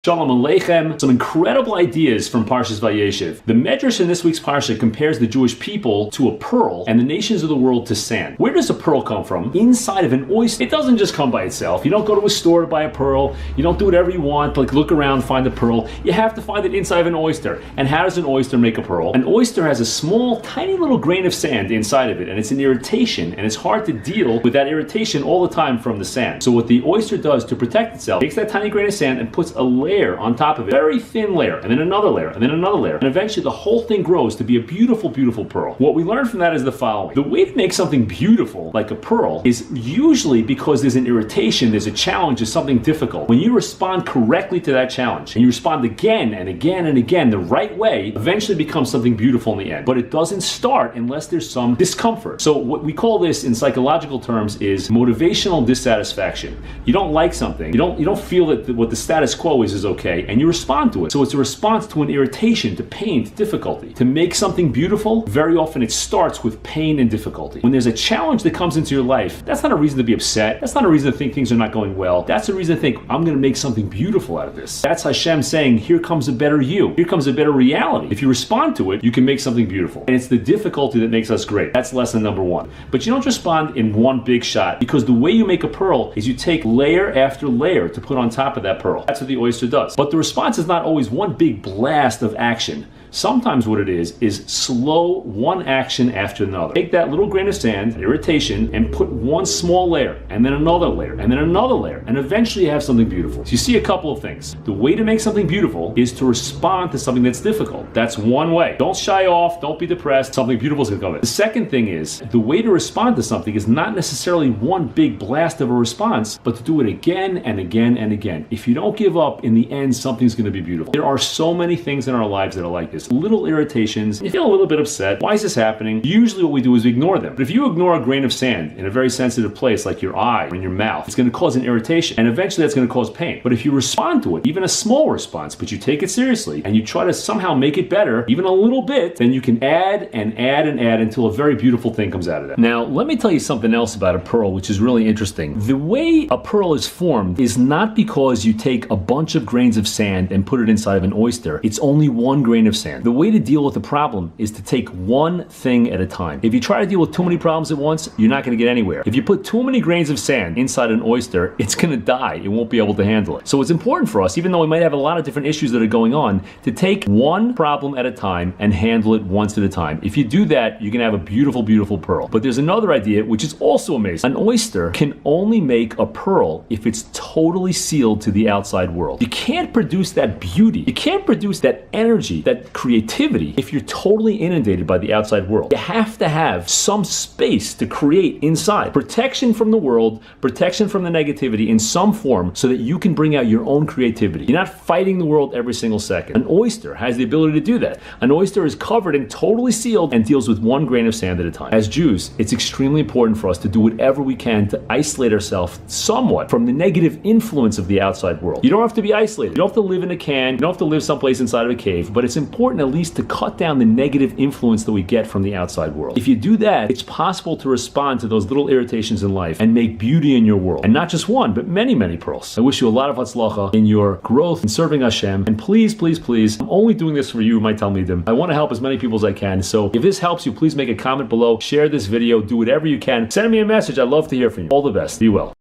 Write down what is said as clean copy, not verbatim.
Shalom Aleichem. Some incredible ideas from Parshas Vayeishev. The Medresh in this week's parsha compares the Jewish people to a pearl and the nations of the world to sand. Where does a pearl come from? Inside of an oyster. It doesn't just come by itself. You don't go to a store to buy a pearl. You don't do whatever you want, like look around, find a pearl. You have to find it inside of an oyster. And how does an oyster make a pearl? An oyster has a small, tiny little grain of sand inside of it, and it's an irritation, and it's hard to deal with that irritation all the time from the sand. So what the oyster does to protect itself, takes that tiny grain of sand and puts a layer on top of it, very thin layer, and then another layer, and then another layer, and eventually the whole thing grows to be a beautiful, beautiful pearl. What we learn from that is the following. The way to make something beautiful, like a pearl, is usually because there's an irritation, there's a challenge, there's something difficult. When you respond correctly to that challenge, and you respond again and again and again the right way, eventually becomes something beautiful in the end. But it doesn't start unless there's some discomfort. So what we call this in psychological terms is motivational dissatisfaction. You don't like something, you don't feel that what the status quo is okay, and you respond to it. So it's a response to an irritation, to pain, to difficulty. To make something beautiful, very often it starts with pain and difficulty. When there's a challenge that comes into your life, that's not a reason to be upset. That's not a reason to think things are not going well. That's a reason to think, I'm going to make something beautiful out of this. That's Hashem saying, here comes a better you. Here comes a better reality. If you respond to it, you can make something beautiful. And it's the difficulty that makes us great. That's lesson number one. But you don't respond in one big shot, because the way you make a pearl is you take layer after layer to put on top of that pearl. That's what the oyster does. But the response is not always one big blast of action. Sometimes what it is slow one action after another. Take that little grain of sand, irritation, and put one small layer, and then another layer, and then another layer, and eventually you have something beautiful. So you see a couple of things. The way to make something beautiful is to respond to something that's difficult. That's one way. Don't shy off, don't be depressed, something beautiful is going to come in. The second thing is, the way to respond to something is not necessarily one big blast of a response, but to do it again and again and again. If you don't give up, in the end, something's going to be beautiful. There are so many things in our lives that are like this. Little irritations, you feel a little bit upset. Why is this happening? Usually what we do is we ignore them. But if you ignore a grain of sand in a very sensitive place like your eye or in your mouth, it's going to cause an irritation, and eventually that's going to cause pain. But if you respond to it, even a small response, but you take it seriously and you try to somehow make it better, even a little bit, then you can add and add and add until a very beautiful thing comes out of that. Now, let me tell you something else about a pearl, which is really interesting. The way a pearl is formed is not because you take a bunch of grains of sand and put it inside of an oyster. It's only one grain of sand. The way to deal with the problem is to take one thing at a time. If you try to deal with too many problems at once, you're not going to get anywhere. If you put too many grains of sand inside an oyster, it's going to die. It won't be able to handle it. So it's important for us, even though we might have a lot of different issues that are going on, to take one problem at a time and handle it once at a time. If you do that, you can have a beautiful, beautiful pearl. But there's another idea which is also amazing. An oyster can only make a pearl if it's totally sealed to the outside world. You can't produce that beauty. You can't produce that energy, that creativity, if you're totally inundated by the outside world. You have to have some space to create inside. Protection from the world, protection from the negativity in some form, so that you can bring out your own creativity. You're not fighting the world every single second. An oyster has the ability to do that. An oyster is covered and totally sealed and deals with one grain of sand at a time. As Jews, it's extremely important for us to do whatever we can to isolate ourselves somewhat from the negative influence of the outside world. You don't have to be isolated. You don't have to live in a can. You don't have to live someplace inside of a cave, but it's important at least to cut down the negative influence that we get from the outside world. If you do that, it's possible to respond to those little irritations in life and make beauty in your world. And not just one, but many, many pearls. I wish you a lot of hatzlacha in your growth in serving Hashem. And please, please, please, I'm only doing this for you, my talmidim. I want to help as many people as I can. So if this helps you, please make a comment below, share this video, do whatever you can. Send me a message. I'd love to hear from you. All the best. Be well.